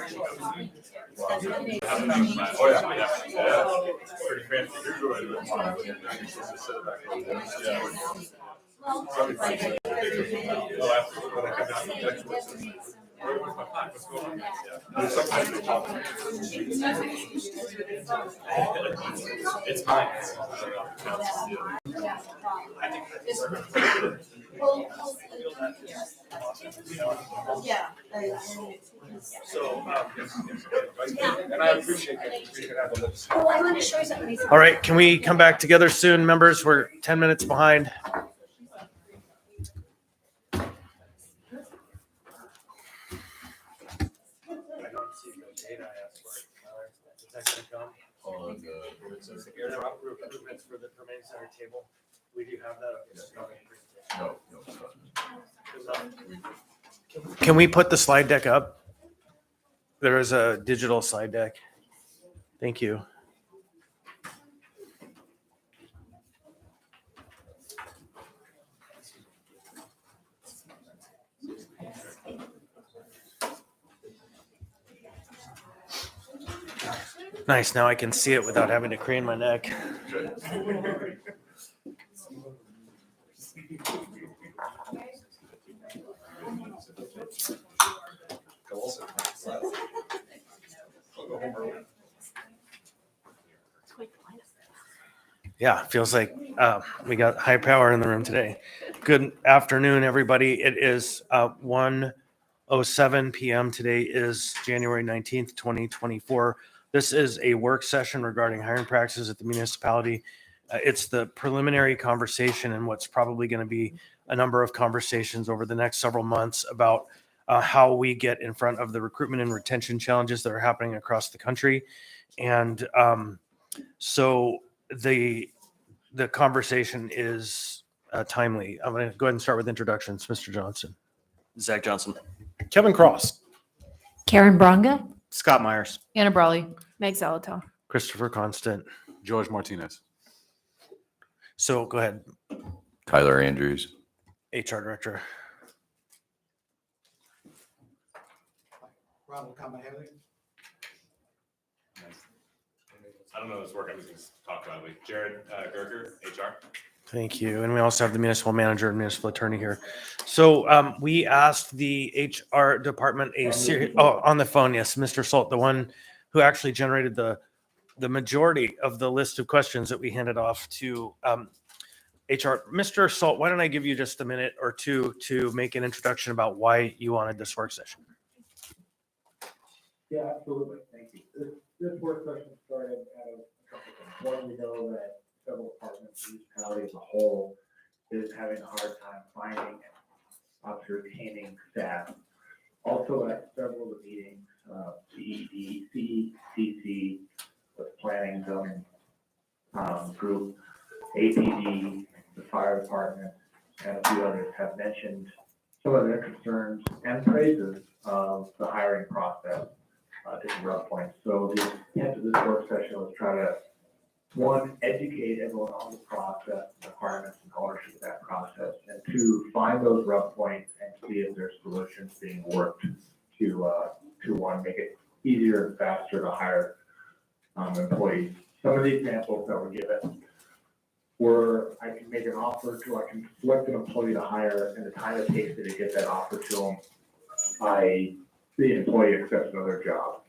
Oh yeah. Pretty fancy. It's mine. Yeah. So, and I appreciate that we could have a little. Oh, I want to show you something. All right, can we come back together soon, members? We're 10 minutes behind. Improvements for the Permain Center table. We do have that. No. Can we put the slide deck up? There is a digital slide deck. Thank you. Nice. Now I can see it without having to crane my neck. Yeah, feels like we got high power in the room today. Good afternoon, everybody. It is 1:07 p.m. Today is January 19th, 2024. This is a work session regarding hiring practices at the municipality. It's the preliminary conversation and what's probably going to be a number of conversations over the next several months about how we get in front of the recruitment and retention challenges that are happening across the country. And so the conversation is timely. I'm going to go ahead and start with introductions. Mr. Johnson. Zach Johnson. Kevin Cross. Karen Bronga, Scott Myers. Anna Brawley, Meg Zalatow. Christopher Constant. George Martinez. So go ahead. Tyler Andrews. HR Director. I don't know this work. I'm just going to talk about it. Jared Gerger, HR. Thank you. And we also have the municipal manager and municipal attorney here. So we asked the HR department a series, on the phone, yes, Mr. Salt, the one who actually generated the majority of the list of questions that we handed off to HR. Mr. Salt, why don't I give you just a minute or two to make an introduction about why you wanted this work session? Yeah, absolutely. Thank you. This work session started out of a couple things. One, we know that several departments, the municipality as a whole, is having a hard time finding and retaining staff. Also, at several of the meetings, CED, CCC, the planning zoning group, APD, the fire department, and a few others have mentioned some of their concerns and praises of the hiring process. Different rough points. So the intent of this work session was try to, one, educate everyone on the process, requirements, and ownership of that process, and two, find those rough points and see if there's solutions being worked to one, make it easier and faster to hire employees. Some of the examples that were given were, I can make an offer to, I can select an employee to hire, and the time it takes me to get that offer to them, the employee accepts another job.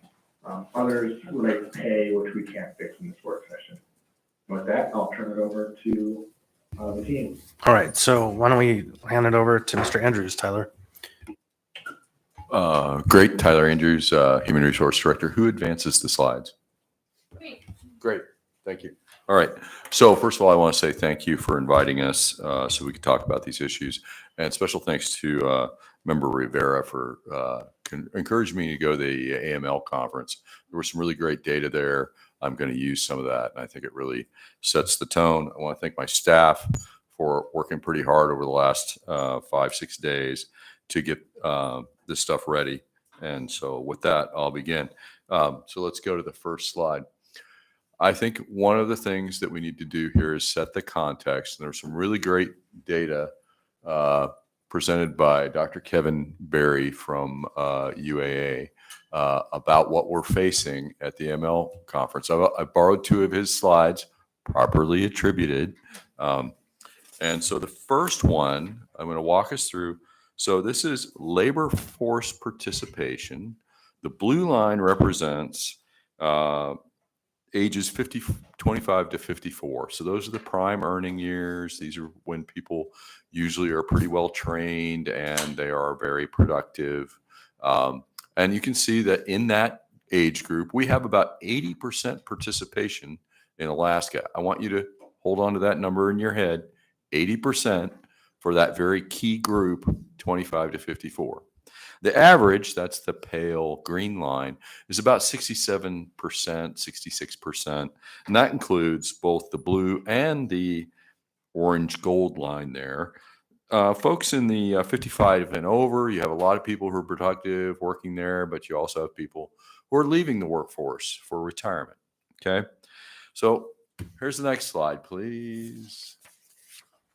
Others relate to pay, which we can't fix in this work session. With that, I'll turn it over to the team. All right. So why don't we hand it over to Mr. Andrews, Tyler? Great. Tyler Andrews, Human Resource Director. Who advances the slides? Great. Thank you. All right. So first of all, I want to say thank you for inviting us so we could talk about these issues. And special thanks to Member Rivera for encouraging me to go to the AML conference. There was some really great data there. I'm going to use some of that, and I think it really sets the tone. I want to thank my staff for working pretty hard over the last 5-6 days to get this stuff ready. And so with that, I'll begin. So let's go to the first slide. I think one of the things that we need to do here is set the context. And there's some really great data presented by Dr. Kevin Berry from UAA about what we're facing at the ML conference. I borrowed two of his slides, properly attributed. And so the first one, I'm going to walk us through. So this is labor force participation. The blue line represents ages 25 to 54. So those are the prime earning years. These are when people usually are pretty well trained and they are very productive. And you can see that in that age group, we have about 80% participation in Alaska. I want you to hold on to that number in your head, 80% for that very key group, 25 to 54. The average, that's the pale green line, is about 67%, 66%. And that includes both the blue and the orange gold line there. Folks in the 55 and over, you have a lot of people who are productive working there, but you also have people who are leaving the workforce for retirement. Okay. So here's the next slide, please.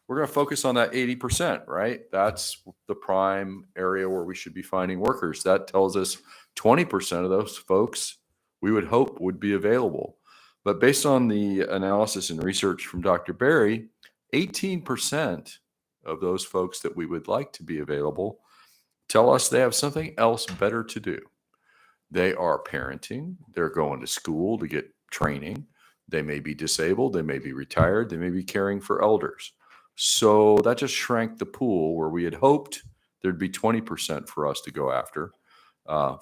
We're going to focus on that 80%, right? That's the prime area where we should be finding workers. That tells us 20% of those folks we would hope would be available. But based on the analysis and research from Dr. Berry, 18% of those folks that we would like to be available tell us they have something else better to do. They are parenting, they're going to school to get training, they may be disabled, they may be retired, they may be caring for elders. So that just shrank the pool where we had hoped there'd be 20% for us to go after,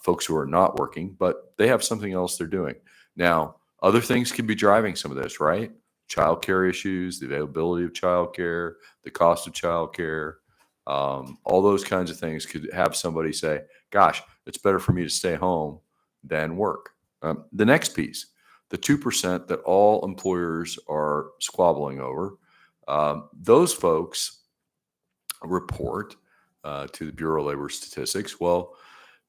folks who are not working, but they have something else they're doing. Now, other things could be driving some of this, right? Childcare issues, the availability of childcare, the cost of childcare, all those kinds of things could have somebody say, gosh, it's better for me to stay home than work. The next piece, the 2% that all employers are squabbling over, those folks report to the Bureau of Labor Statistics, well,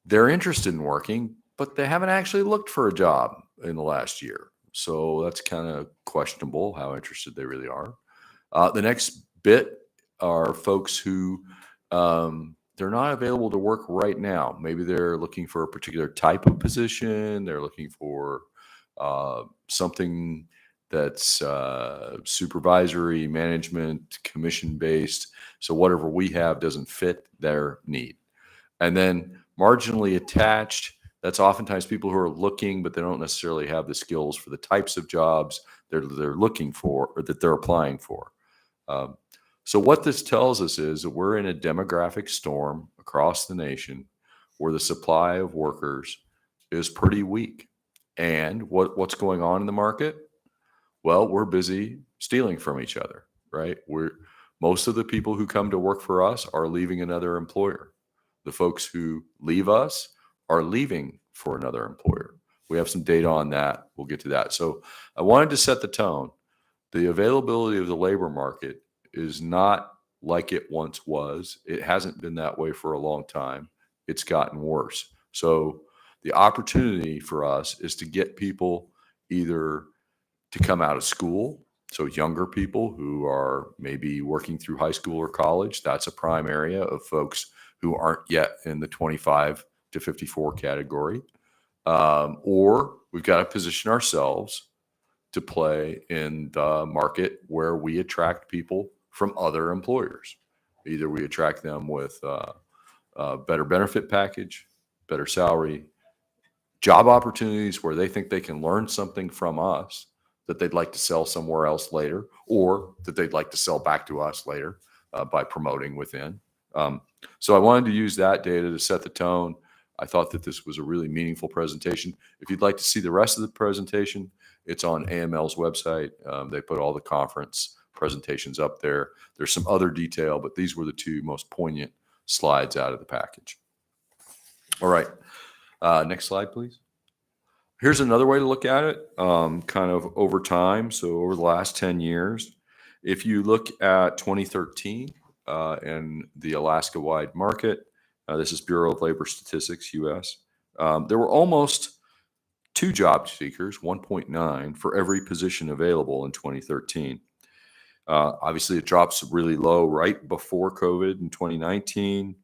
they're interested in working, but they haven't actually looked for a job in the last year. So that's kind of questionable how interested they really are. The next bit are folks who they're not available to work right now. Maybe they're looking for a particular type of position. They're looking for something that's supervisory, management, commission-based. So whatever we have doesn't fit their need. And then marginally attached, that's oftentimes people who are looking, but they don't necessarily have the skills for the types of jobs they're looking for or that they're applying for. So what this tells us is that we're in a demographic storm across the nation where the supply of workers is pretty weak. And what's going on in the market? Well, we're busy stealing from each other, right? Most of the people who come to work for us are leaving another employer. The folks who leave us are leaving for another employer. We have some data on that. We'll get to that. So I wanted to set the tone. The availability of the labor market is not like it once was. It hasn't been that way for a long time. It's gotten worse. So the opportunity for us is to get people either to come out of school. So younger people who are maybe working through high school or college, that's a prime area of folks who aren't yet in the 25 to 54 category. Or we've got to position ourselves to play in the market where we attract people from other employers. Either we attract them with a better benefit package, better salary, job opportunities where they think they can learn something from us that they'd like to sell somewhere else later, or that they'd like to sell back to us later by promoting within. So I wanted to use that data to set the tone. I thought that this was a really meaningful presentation. If you'd like to see the rest of the presentation, it's on AML's website. They put all the conference presentations up there. There's some other detail, but these were the two most poignant slides out of the package. All right. Next slide, please. Here's another way to look at it, kind of over time. So over the last 10 years, if you look at 2013 and the Alaska-wide market, this is Bureau of Labor Statistics, US, there were almost 2 job seekers, 1.9, for every position available in 2013. Obviously, it drops really low right before COVID in 2019.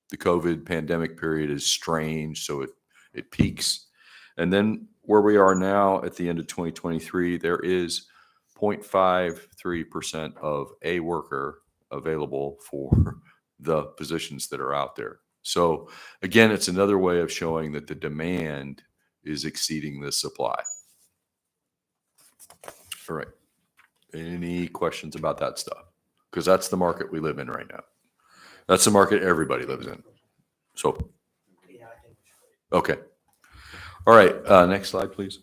The COVID pandemic period is strange, so it peaks. And then where we are now at the end of 2023, there is 0.53% of a worker available for the positions that are out there. So again, it's another way of showing that the demand is exceeding the supply. All right. Any questions about that stuff? Because that's the market we live in right now. That's the market everybody lives in. So, okay. All right. Next slide, please.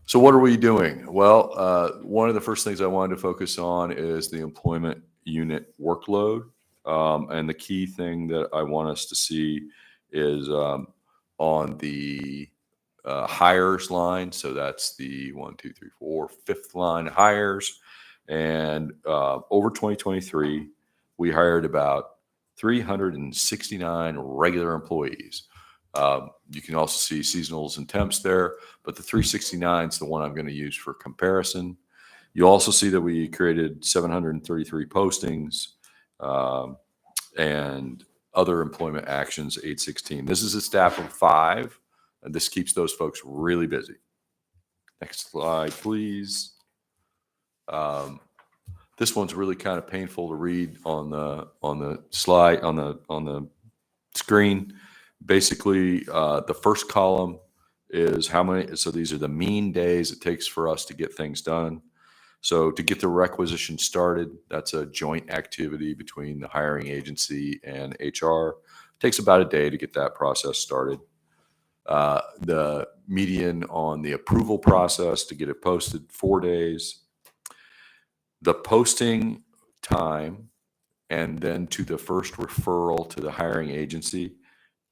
So what are we doing? Well, one of the first things I wanted to focus on is the employment unit workload. And the key thing that I want us to see is on the hires line. So that's the 1, 2, 3, 4, fifth line hires. And over 2023, we hired about 369 regular employees. You can also see seasonals and temps there, but the 369 is the one I'm going to use for comparison. You also see that we created 733 postings and other employment actions, 816. This is a staff of 5, and this keeps those folks really busy. Next slide, please. This one's really kind of painful to read on the slide on the screen. Basically, the first column is how many. So these are the mean days it takes for us to get things done. So to get the requisition started, that's a joint activity between the hiring agency and HR. It takes about a day to get that process started. The median on the approval process to get it posted, 4 days. The posting time and then to the first referral to the hiring agency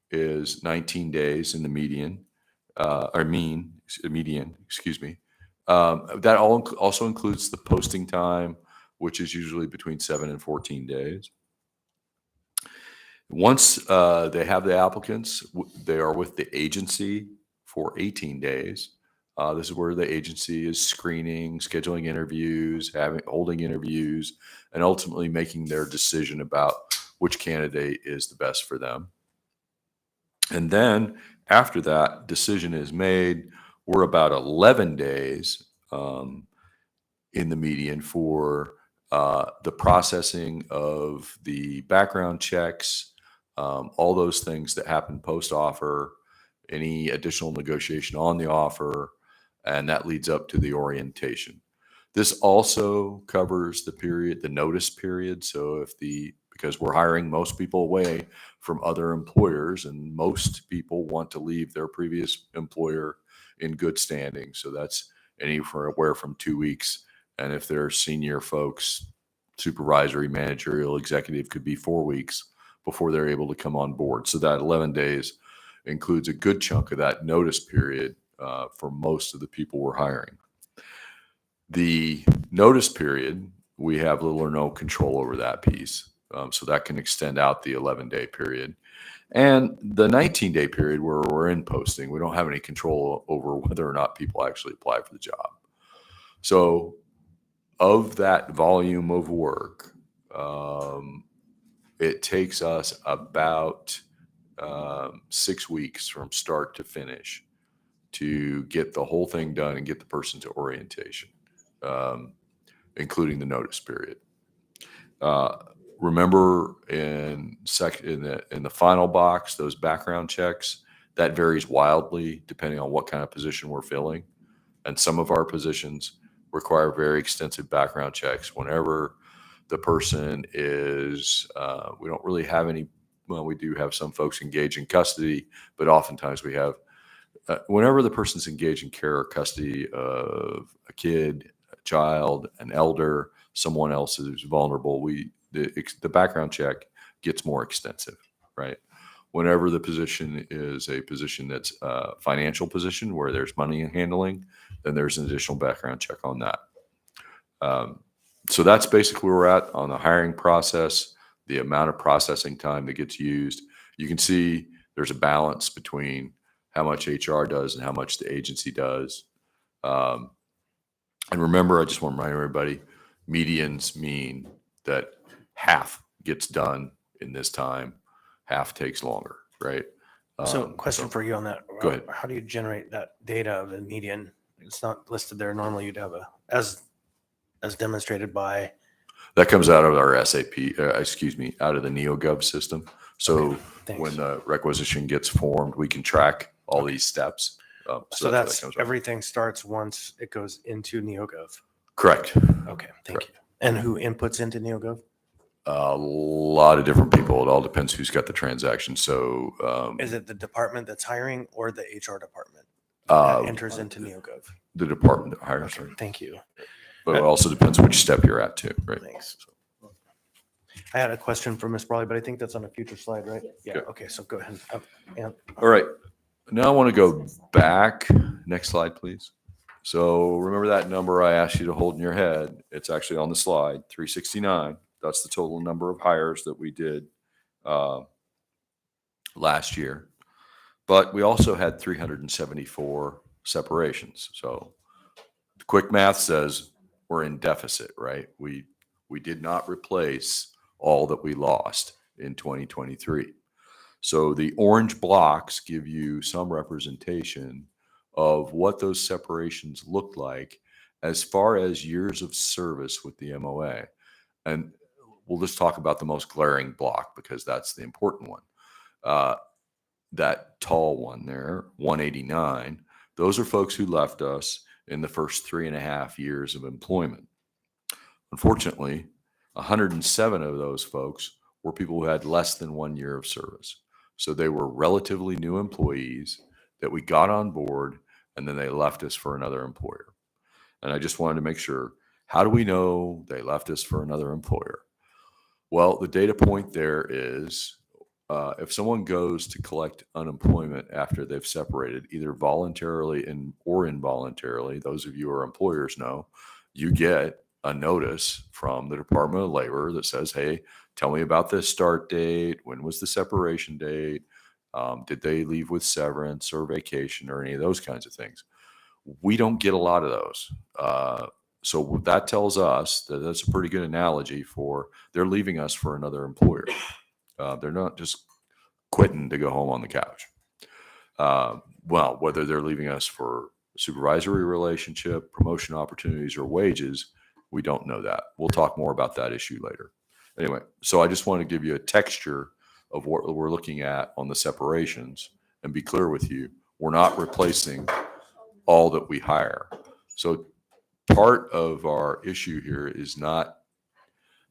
is 19 days in the median, median, excuse me. That also includes the posting time, which is usually between 7 and 14 days. Once they have the applicants, they are with the agency for 18 days. This is where the agency is screening, scheduling interviews, holding interviews, and ultimately making their decision about which candidate is the best for them. And then after that decision is made, we're about 11 days in the median for the processing of the background checks, all those things that happen post-offer, any additional negotiation on the offer, and that leads up to the orientation. This also covers the notice period. So because we're hiring most people away from other employers, and most people want to leave their previous employer in good standing. So that's anywhere from 2 weeks. And if they're senior folks, supervisory, managerial, executive, could be 4 weeks before they're able to come on board. So that 11 days includes a good chunk of that notice period for most of the people we're hiring. The notice period, we have little or no control over that piece. So that can extend out the 11-day period. And the 19-day period where we're in posting, we don't have any control over whether or not people actually apply for the job. So of that volume of work, it takes us about 6 weeks from start to finish to get the whole thing done and get the person to orientation, including the notice period. Remember in the final box, those background checks, that varies wildly depending on what kind of position we're filling. And some of our positions require very extensive background checks. Whenever the person is, we don't really have any, well, we do have some folks engaged in custody, but oftentimes we have, whenever the person's engaged in care or custody of a kid, a child, an elder, someone else who's vulnerable, the background check gets more extensive, right? Whenever the position is a position that's a financial position where there's money handling, then there's an additional background check on that. So that's basically where we're at on the hiring process, the amount of processing time that gets used. You can see there's a balance between how much HR does and how much the agency does. And remember, I just want to remind everybody, medians mean that half gets done in this time, half takes longer, right? So question for you on that. Go ahead. How do you generate that data of the median? It's not listed there. Normally you'd have as demonstrated by, That comes out of our SAP, out of the NeoGov system. So thanks. when the requisition gets formed, we can track all these steps. So where that that's comes from. everything starts once it goes into NeoGov. Correct. Okay, thank you. And who inputs into NeoGov? A lot of different people. It all depends who's got the transaction. So Is it the department that's hiring or the HR department uh, that enters into NeoGov? the department that hires, Okay, thank you. but it also depends which step you're at too, right? Thanks. I had a question for Ms. Brawley, but I think that's on a future slide, right? Yeah, Good. okay, so go ahead. Yeah. All right. Now I want to go back. Next slide, please. So remember that number I asked you to hold in your head. It's actually on the slide, 369. That's the total number of hires that we did last year. But we also had 374 separations. So the quick math says we're in deficit, right? We did not replace all that we lost in 2023. So the orange blocks give you some representation of what those separations looked like as far as years of service with the MOA. And we'll just talk about the most glaring block because that's the important one. That tall one there, 189, those are folks who left us in the first 3.5 years of employment. Unfortunately, 107 of those folks were people who had less than 1 year of service. So they were relatively new employees that we got on board and then they left us for another employer. And I just wanted to make sure, how do we know they left us for another employer? Well, the data point there is if someone goes to collect unemployment after they've separated, either voluntarily or involuntarily, those of you who are employers know, you get a notice from the Department of Labor that says, hey, tell me about the start date. When was the separation date? Did they leave with severance or vacation or any of those kinds of things? We don't get a lot of those. So that tells us that that's a pretty good analogy for they're leaving us for another employer. They're not just quitting to go home on the couch. Well, whether they're leaving us for supervisory relationship, promotion opportunities, or wages, we don't know that. We'll talk more about that issue later. Anyway, so I just want to give you a texture of what we're looking at on the separations and be clear with you. We're not replacing all that we hire. So part of our issue here is not,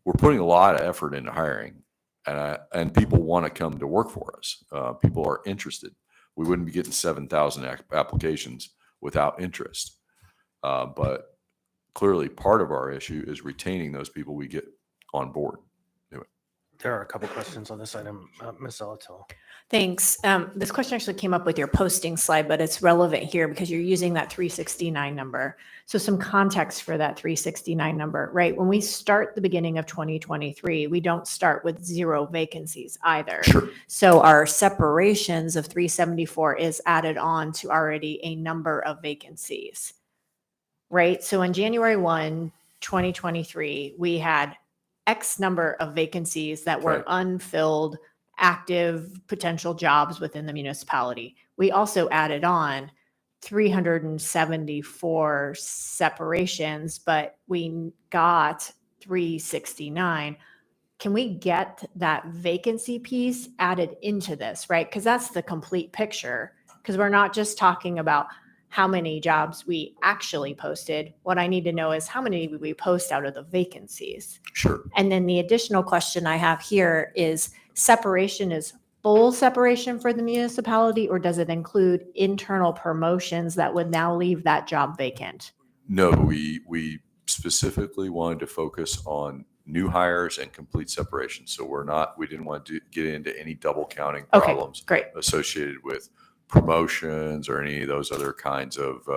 we're putting a lot of effort into hiring and people want to come to work for us. People are interested. We wouldn't be getting 7,000 applications without interest. But clearly part of our issue is retaining those people we get on board. Anyway. There are a couple questions on this item. Ms. Zalatil. Thanks. This question actually came up with your posting slide, but it's relevant here because you're using that 369 number. So some context for that 369 number, right? When we start the beginning of 2023, we don't start with 0 vacancies either. Sure. So our separations of 374 is added on to already a number of vacancies, right? So on January 1, 2023, we had X number of vacancies that were Right. unfilled, active potential jobs within the municipality. We also added on 374 separations, but we got 369. Can we get that vacancy piece added into this, right? Because that's the complete picture. Because we're not just talking about how many jobs we actually posted. What I need to know is how many did we post out of the vacancies? Sure. And then the additional question I have here is separation is full separation for the municipality, or does it include internal promotions that would now leave that job vacant? No, we specifically wanted to focus on new hires and complete separation. So we didn't want to get into any double counting Okay, problems great. associated with promotions or any of those other kinds of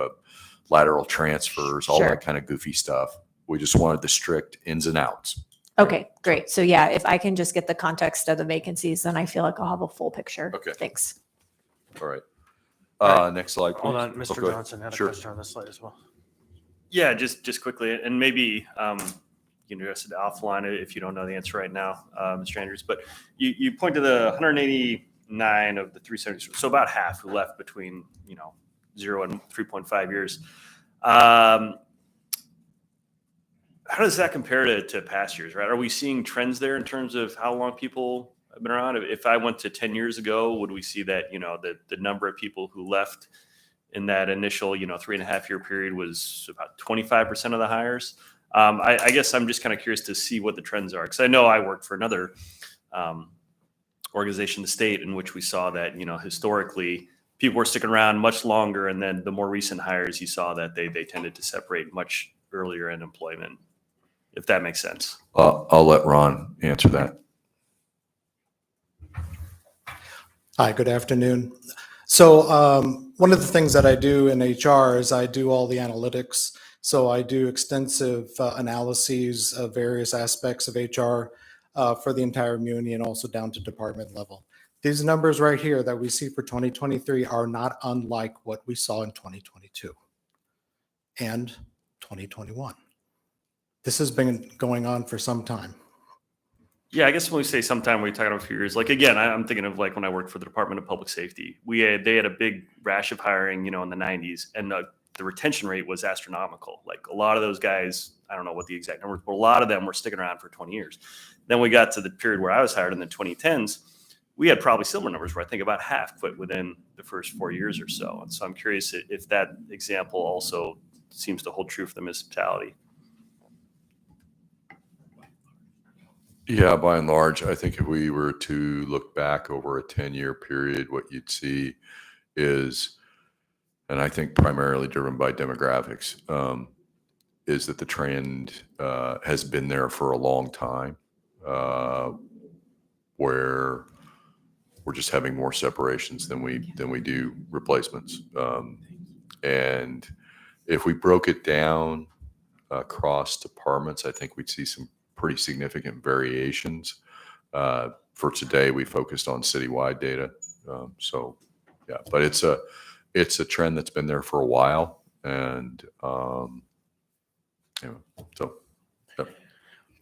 lateral transfers, all Sure. that kind of goofy stuff. We just wanted the strict ins and outs. Okay, great. So yeah, if I can just get the context of the vacancies, then I feel like I'll have a full picture. Okay. Thanks. All right. All Next slide, please. Hold on, Oh, Mr. go ahead. Johnson had a Sure. question on this slide as well. Yeah, just quickly, and maybe you can just offline it if you don't know the answer right now, Mr. Andrews. But you point to the 189 of the 370, so about half who left between 0 and 3.5 years. How does that compare to past years, right? Are we seeing trends there in terms of how long people have been around? If I went to 10 years ago, would we see that, the number of people who left in that initial, 3.5 year period was about 25% of the hires? I guess I'm just kind of curious to see what the trends are. Because I know I worked for another organization, the state, in which we saw that, historically, people were sticking around much longer. And then the more recent hires, you saw that they tended to separate much earlier in employment, if that makes sense. I'll let Ron answer that. Hi, good afternoon. So one of the things that I do in HR is I do all the analytics. So I do extensive analyses of various aspects of HR for the entire muni and also down to department level. These numbers right here that we see for 2023 are not unlike what we saw in 2022 and 2021. This has been going on for some time. Yeah, I guess when we say sometime, we're talking about a few years. Like, again, I'm thinking of like when I worked for the Department of Public Safety. They had a big rash of hiring, in the 90s, and the retention rate was astronomical. Like a lot of those guys, I don't know what the exact numbers, but a lot of them were sticking around for 20 years. Then we got to the period where I was hired in the 2010s. We had probably similar numbers where I think about half quit within the first 4 years or so. And so I'm curious if that example also seems to hold true for the municipality. Yeah, by and large, I think if we were to look back over a 10-year period, what you'd see is, and I think primarily driven by demographics, is that the trend has been there for a long time, where we're just having more separations than we do replacements. And if we broke it down across departments, I think we'd see some pretty significant variations. For today, we focused on citywide data. So yeah, but it's a trend that's been there for a while. And so. Yep.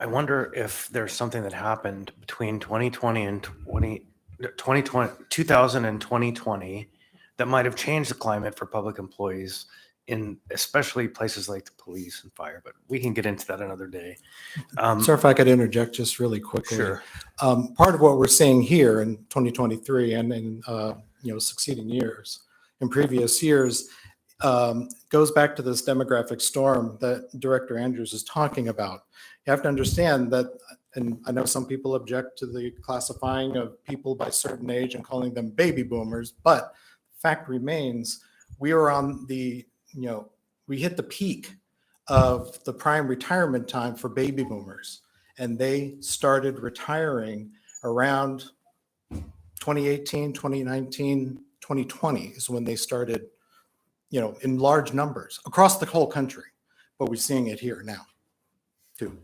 I wonder if there's something that happened between 2020 and 2000 and 2020 that might have changed the climate for public employees in especially places like the police and fire, but we can get into that another day. Sir, if I could interject just really quickly. Sure. Part of what we're seeing here in 2023 and in succeeding years, in previous years, goes back to this demographic storm that Director Andrews is talking about. You have to understand that, and I know some people object to the classifying of people by certain age and calling them baby boomers, but fact remains, we are on the we hit the peak of the prime retirement time for baby boomers, and they started retiring around 2018, 2019, 2020 is when they started, in large numbers across the whole country. But we're seeing it here now, too.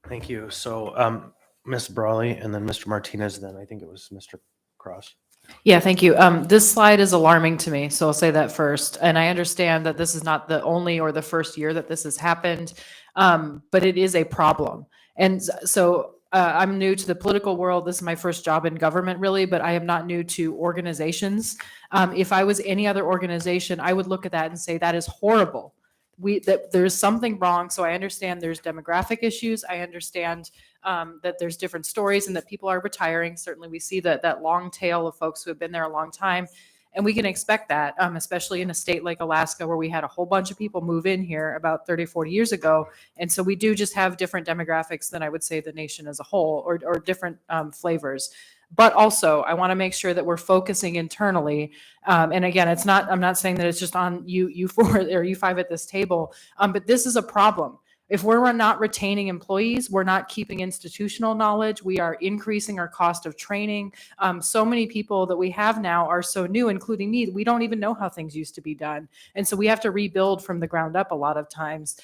Thank you. So Ms. Brawley and then Mr. Martinez, then I think it was Mr. Cross. Yeah, thank you. This slide is alarming to me, so I'll say that first. And I understand that this is not the only or the first year that this has happened, but it is a problem. And so I'm new to the political world. This is my first job in government, really, but I am not new to organizations. If I was any other organization, I would look at that and say that is horrible. That there's something wrong. So I understand there's demographic issues. I understand that there's different stories and that people are retiring. Certainly we see that long tail of folks who have been there a long time. And we can expect that, especially in a state like Alaska, where we had a whole bunch of people move in here about 30, 40 years ago. And so we do just have different demographics than I would say the nation as a whole, or different flavors. But also, I want to make sure that we're focusing internally. And again, I'm not saying that it's just on you four or you five at this table, but this is a problem. If we're not retaining employees, we're not keeping institutional knowledge. We are increasing our cost of training. So many people that we have now are so new, including me, we don't even know how things used to be done. And so we have to rebuild from the ground up a lot of times.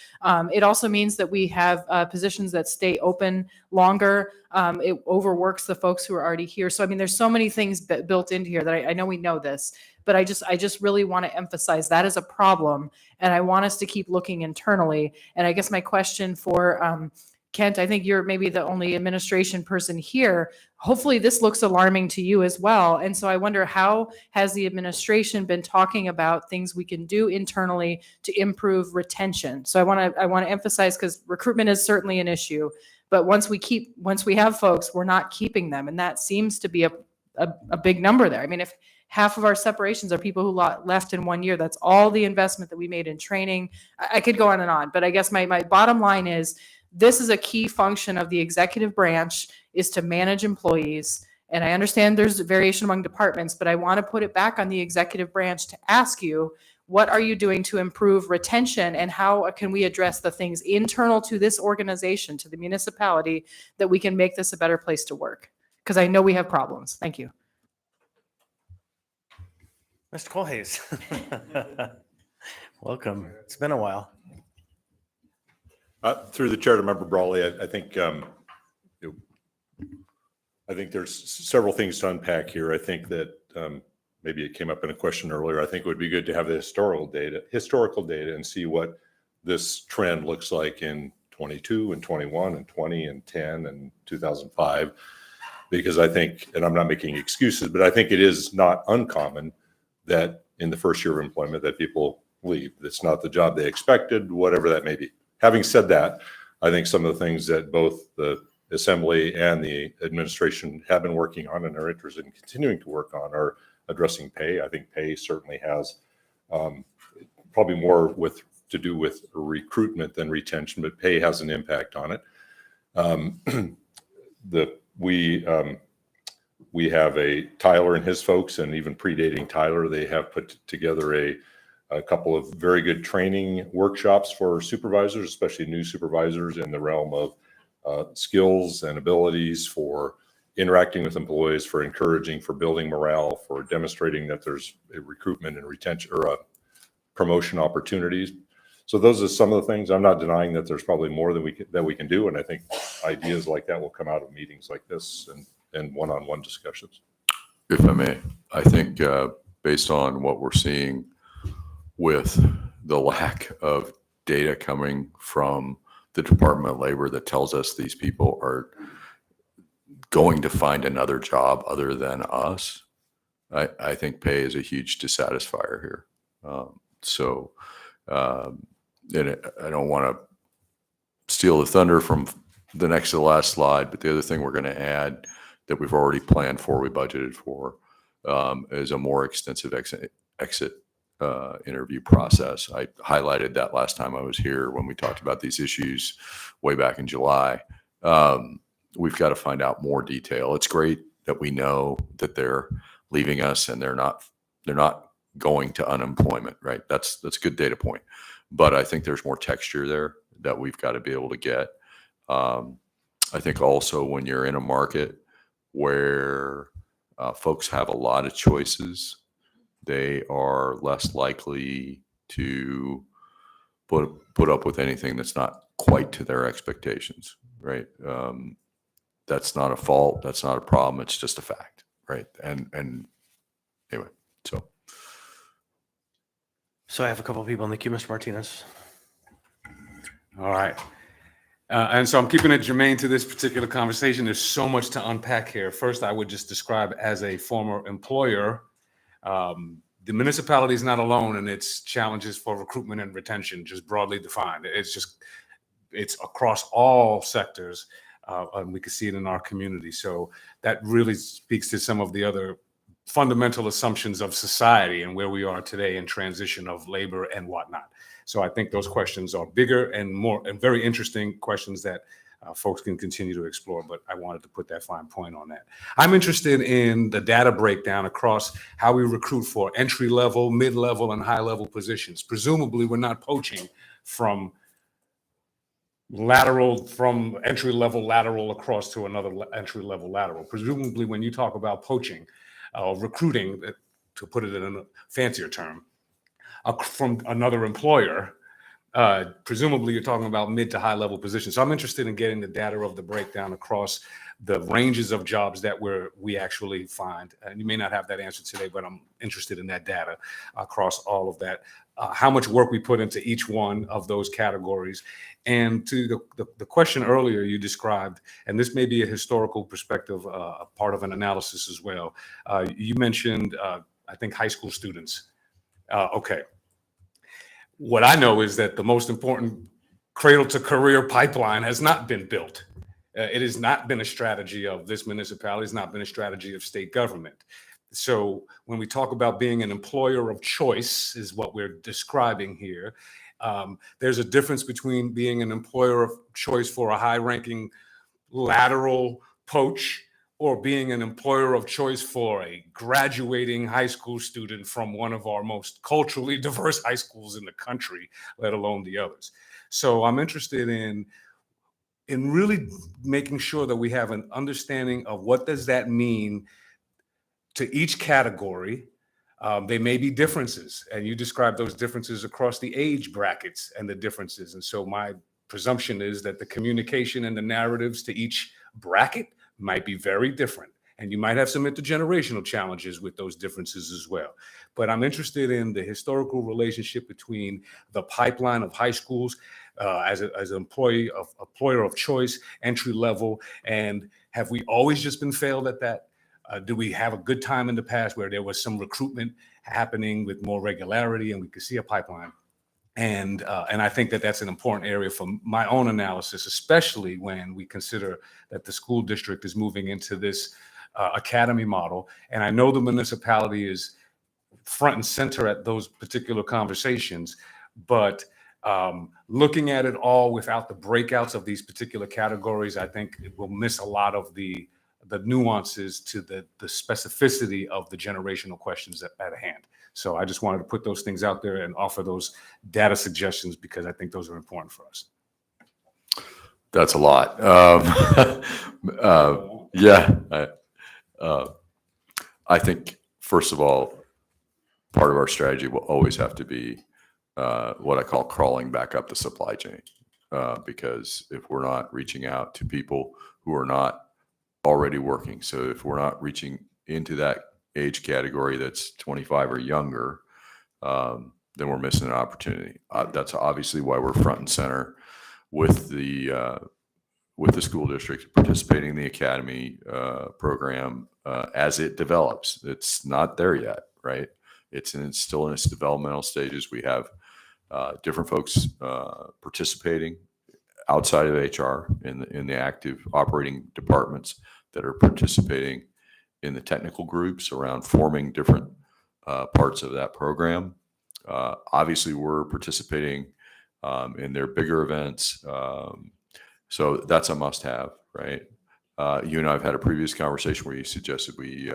It also means that we have positions that stay open longer. It overworks the folks who are already here. So, I mean, there's so many things built into here that I know we know this, but I just really want to emphasize that is a problem. And I want us to keep looking internally. And I guess my question for Kent, I think you're maybe the only administration person here. Hopefully this looks alarming to you as well. And so I wonder, how has the administration been talking about things we can do internally to improve retention? So I want to emphasize, because recruitment is certainly an issue, but once we have folks, we're not keeping them. And that seems to be a big number there. I mean, if half of our separations are people who left in 1 year, that's all the investment that we made in training. I could go on and on, but I guess my bottom line is, this is a key function of the executive branch, is to manage employees. And I understand there's variation among departments, but I want to put it back on the executive branch to ask you, what are you doing to improve retention, and how can we address the things internal to this organization, to the municipality, that we can make this a better place to work? Because I know we have problems. Thank you. Mr. Colhayes. Welcome. It's been a while. Through the chair to Member Brawley, I think there's several things to unpack here. I think that maybe it came up in a question earlier. I think it would be good to have the historical data and see what this trend looks like in 22 and 21 and 20 and 10 and 2005. Because I think, and I'm not making excuses, but I think it is not uncommon that in the first year of employment that people leave. It's not the job they expected, whatever that may be. Having said that, I think some of the things that both the Assembly and the administration have been working on and are interested in continuing to work on are addressing pay. I think pay certainly has probably more to do with recruitment than retention, but pay has an impact on it. We have a Tyler and his folks, and even predating Tyler, they have put together a couple of very good training workshops for supervisors, especially new supervisors, in the realm of skills and abilities for interacting with employees, for encouraging, for building morale, for demonstrating that there's a recruitment and retention or promotion opportunities. So those are some of the things. I'm not denying that there's probably more that we can do, and I think ideas like that will come out of meetings like this and one-on-one discussions. If I may, I think based on what we're seeing with the lack of data coming from the Department of Labor that tells us these people are going to find another job other than us, I think pay is a huge dissatisfier here. And I don't want to steal the thunder from the next to the last slide, but the other thing we're going to add that we've already planned for, we budgeted for, is a more extensive exit interview process. I highlighted that last time I was here when we talked about these issues way back in July. We've got to find out more detail. It's great that we know that they're leaving us and they're not going to unemployment, right? That's a good data point. But I think there's more texture there that we've got to be able to get. I think also when you're in a market where folks have a lot of choices, they are less likely to put up with anything that's not quite to their expectations, right? That's not a fault. That's not a problem. It's just a fact, right? And anyway, so. So I have a couple of people in the queue, Mr. Martinez. All right. And so I'm keeping it germane to this particular conversation. There's so much to unpack here. First, I would just describe as a former employer, the municipality is not alone in its challenges for recruitment and retention, just broadly defined. It's across all sectors, and we can see it in our community. So that really speaks to some of the other fundamental assumptions of society and where we are today in transition of labor and whatnot. So I think those questions are bigger and more and very interesting questions that folks can continue to explore, but I wanted to put that fine point on that. I'm interested in the data breakdown across how we recruit for entry level, mid-level, and high-level positions. Presumably, we're not poaching from entry-level lateral across to another entry-level lateral. Presumably, when you talk about poaching, recruiting, to put it in a fancier term, from another employer, Presumably, you're talking about mid to high level positions. So I'm interested in getting the data of the breakdown across the ranges of jobs that we actually find. And you may not have that answer today, but I'm interested in that data across all of that. How much work we put into each one of those categories. And to the question earlier you described, and this may be a historical perspective, a part of an analysis as well. You mentioned, I think, high school students. Okay. What I know is that the most important cradle to career pipeline has not been built. It has not been a strategy of this municipality. It's not been a strategy of state government. So when we talk about being an employer of choice is what we're describing here. There's a difference between being an employer of choice for a high-ranking lateral poach or being an employer of choice for a graduating high school student from one of our most culturally diverse high schools in the country, let alone the others. So I'm interested in really making sure that we have an understanding of what does that mean to each category. They may be differences, and you describe those differences across the age brackets and the differences. And so my presumption is that the communication and the narratives to each bracket might be very different. And you might have some intergenerational challenges with those differences as well. But I'm interested in the historical relationship between the pipeline of high schools as an employer of choice, entry level, and have we always just been failed at that? Do we have a good time in the past where there was some recruitment happening with more regularity and we could see a pipeline? And I think that that's an important area for my own analysis, especially when we consider that the school district is moving into this academy model. And I know the municipality is front and center at those particular conversations, but looking at it all without the breakouts of these particular categories, I think it will miss a lot of the nuances to the specificity of the generational questions at hand. So I just wanted to put those things out there and offer those data suggestions because I think those are important for us. That's a lot. Yeah. I think, first of all, part of our strategy will always have to be what I call crawling back up the supply chain. Because if we're not reaching out to people who are not already working, so if we're not reaching into that age category that's 25 or younger, then we're missing an opportunity. That's obviously why we're front and center with the school district, participating in the academy program as it develops. It's not there yet, right? It's still in its developmental stages. We have different folks participating outside of HR in the active operating departments that are participating in the technical groups around forming different parts of that program. Obviously, we're participating in their bigger events. So that's a must-have, right? You and I have had a previous conversation where you suggested we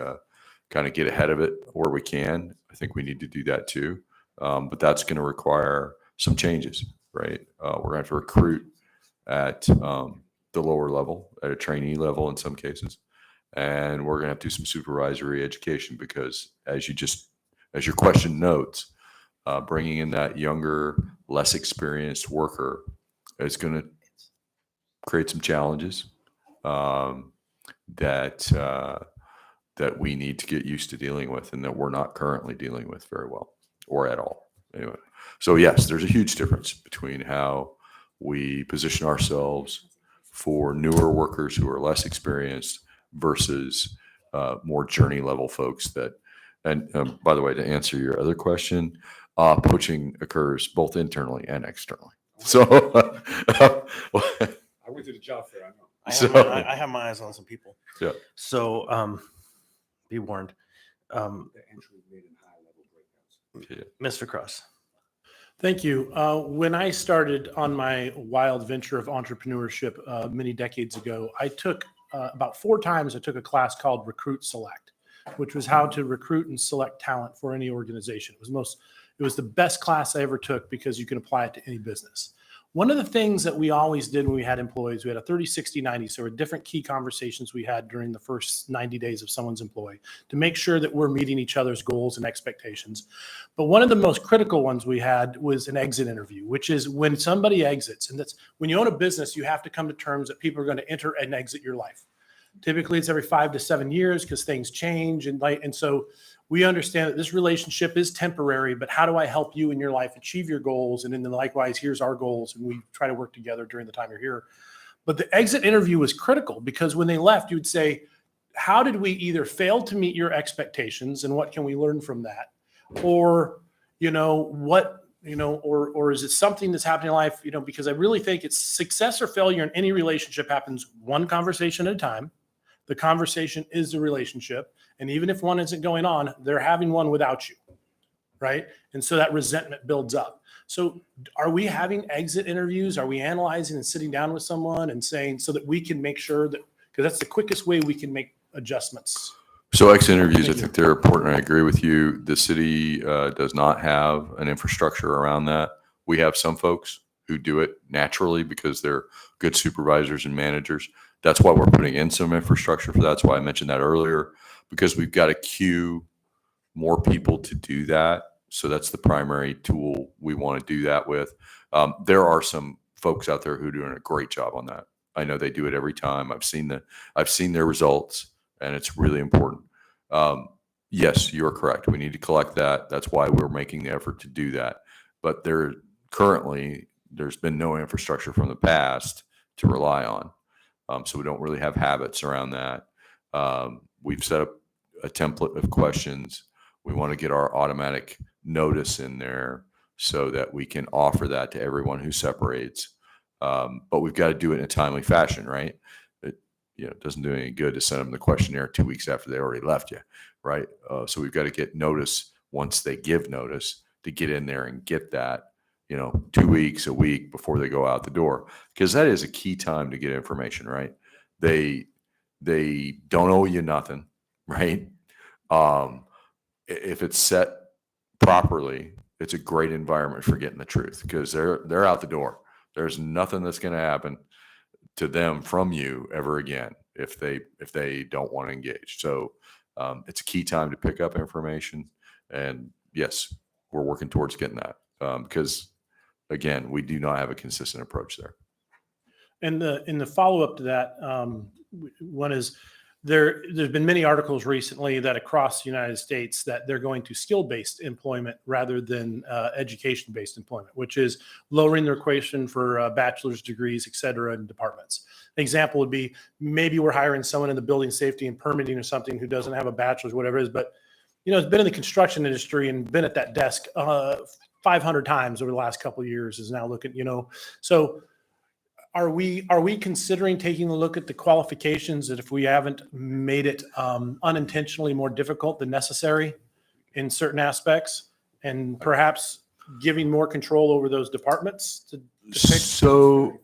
kind of get ahead of it where we can. I think we need to do that too. But that's going to require some changes, right? We're going to have to recruit at the lower level, at a trainee level in some cases. And we're going to have to do some supervisory education because as your question notes, bringing in that younger, less experienced worker is going to create some challenges that we need to get used to dealing with and that we're not currently dealing with very well or at all. Anyway, so yes, there's a huge difference between how we position ourselves for newer workers who are less experienced versus more journey level folks and by the way, to answer your other question, poaching occurs both internally and externally. So I went to the job fair, I know. I have my eyes on some people. Yeah. So be warned. The entry made in high level breakouts. Yeah. Mr. Cross. Thank you. When I started on my wild venture of entrepreneurship many decades ago, I took about 4 times I took a class called Recruit Select, which was how to recruit and select talent for any organization. It was the best class I ever took because you can apply it to any business. One of the things that we always did when we had employees, we had a 30, 60, 90. So there were different key conversations we had during the first 90 days of someone's employee to make sure that we're meeting each other's goals and expectations. But one of the most critical ones we had was an exit interview, which is when somebody exits. And that's when you own a business, you have to come to terms that people are going to enter and exit your life. Typically, it's every 5 to 7 years because things change. And so we understand that this relationship is temporary, but how do I help you in your life achieve your goals? And then likewise, here's our goals. And we try to work together during the time you're here. But the exit interview was critical because when they left, you would say, how did we either fail to meet your expectations and what can we learn from that? Or, or is it something that's happening in life? Because I really think it's success or failure in any relationship happens one conversation at a time. The conversation is the relationship. And even if one isn't going on, they're having one without you, right? And so that resentment builds up. So are we having exit interviews? Are we analyzing and sitting down with someone and saying so that we can make sure that, because that's the quickest way we can make adjustments. So exit interviews, I think they're important. I agree with you. The city does not have an infrastructure around that. We have some folks who do it naturally because they're good supervisors and managers. That's why we're putting in some infrastructure for that. That's why I mentioned that earlier, because we've got to queue more people to do that. So that's the primary tool we want to do that with. There are some folks out there who are doing a great job on that. I know they do it every time. I've seen their results, and it's really important. Yes, you're correct. We need to collect that. That's why we're making the effort to do that. But there's been no infrastructure from the past to rely on. So we don't really have habits around that. We've set up a template of questions. We want to get our automatic notice in there so that we can offer that to everyone who separates. But we've got to do it in a timely fashion, right? It doesn't do any good to send them the questionnaire 2 weeks after they already left you, right? So we've got to get notice once they give notice to get in there and get that, 2 weeks, a week before they go out the door, because that is a key time to get information, right? They don't owe you nothing, right? If it's set properly, it's a great environment for getting the truth because they're out the door. There's nothing that's going to happen to them from you ever again if they don't want to engage. So it's a key time to pick up information, and yes, we're working towards getting that because again, we do not have a consistent approach there. And in the follow up to that, one is there's been many articles recently that across the United States that they're going to skill-based employment rather than education-based employment, which is lowering the equation for bachelor's degrees, et cetera, in departments. An example would be maybe we're hiring someone in the building safety and permitting or something who doesn't have a bachelor's, whatever it is, but has been in the construction industry and been at that desk 500 times over the last couple of years, is now looking, so are we considering taking a look at the qualifications that if we haven't made it unintentionally more difficult than necessary in certain aspects, and perhaps giving more control over those departments to pick? So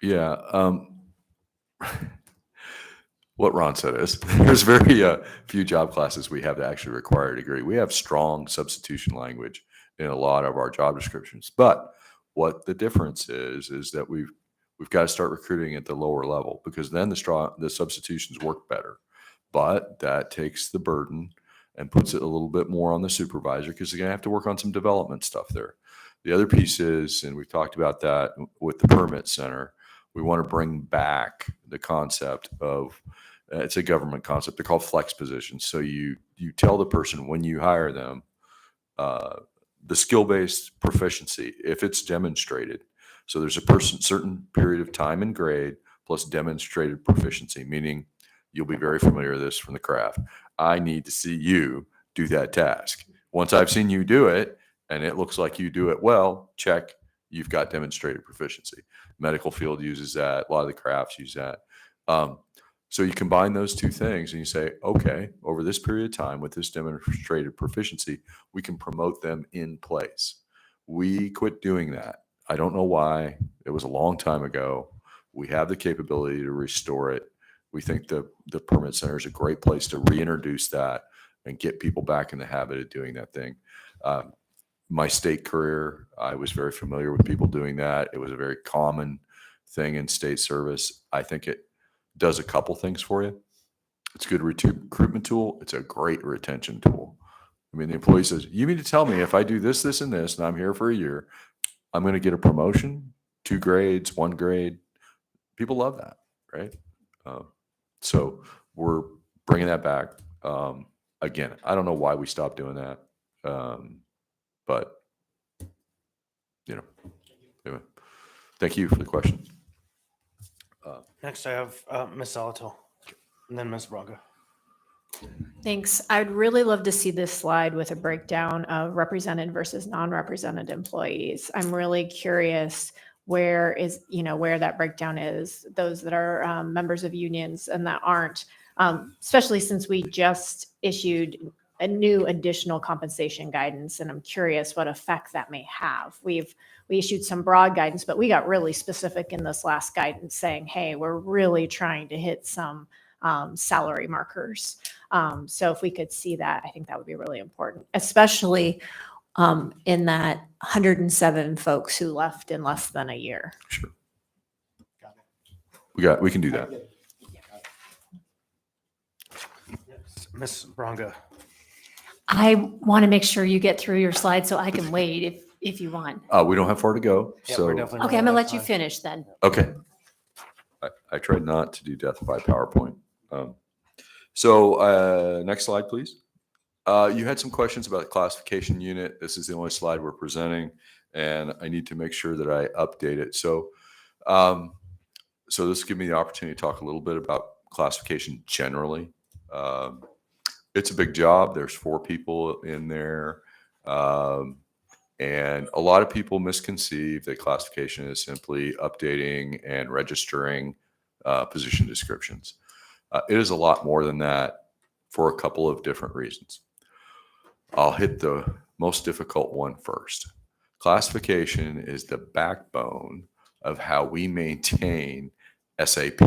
yeah, what Ron said is there's very few job classes we have that actually require a degree. We have strong substitution language in a lot of our job descriptions, but what the difference is that we've got to start recruiting at the lower level, because then the substitutions work better. But that takes the burden and puts it a little bit more on the supervisor, because they're going to have to work on some development stuff there. The other piece is, and we've talked about that with the permit center, we want to bring back the concept of, it's a government concept, they're called flex positions. So you tell the person when you hire them, the skill-based proficiency, if it's demonstrated. So there's a certain period of time and grade plus demonstrated proficiency, meaning you'll be very familiar with this from the craft. I need to see you do that task. Once I've seen you do it and it looks like you do it well, check, you've got demonstrated proficiency. Medical field uses that. A lot of the crafts use that. So you combine those two things and you say, okay, over this period of time with this demonstrated proficiency, we can promote them in place. We quit doing that. I don't know why. It was a long time ago. We have the capability to restore it. We think the permit center is a great place to reintroduce that and get people back in the habit of doing that thing. my state career, I was very familiar with people doing that. It was a very common thing in state service. I think it does a couple things for you. It's a good recruitment tool. It's a great retention tool. I mean, the employee says, you mean to tell me if I do this, this, and this, and I'm here for a year, I'm going to get a promotion, 2 grades, 1 grade. People love that, right? So we're bringing that back. Again, I don't know why we stopped doing that. But, you know, anyway, thank you for the question. Next, I have Ms. Salato, and then Ms. Braga. Thanks. I'd really love to see this slide with a breakdown of represented versus non-represented employees. I'm really curious where that breakdown is, those that are members of unions and that aren't, especially since we just issued a new additional compensation guidance, and I'm curious what effect that may have. We issued some broad guidance, but we got really specific in this last guidance saying, hey, we're really trying to hit some salary markers. So if we could see that, I think that would be really important, especially in that 107 folks who left in less than a year. Sure. We can do that. Ms. Braga. I want to make sure you get through your slides so I can wait if you want. We don't have far to go. Yeah, So, we're definitely Okay, I'm running gonna out let of you time. finish then. okay. I tried not to do death by PowerPoint. So next slide, please. You had some questions about the classification unit. This is the only slide we're presenting, and I need to make sure that I update it. So, so this will give me the opportunity to talk a little bit about classification generally. It's a big job. There's 4 people in there. And a lot of people misconceive that classification is simply updating and registering position descriptions. It is a lot more than that for a couple of different reasons. I'll hit the most difficult one first. Classification is the backbone of how we maintain SAP.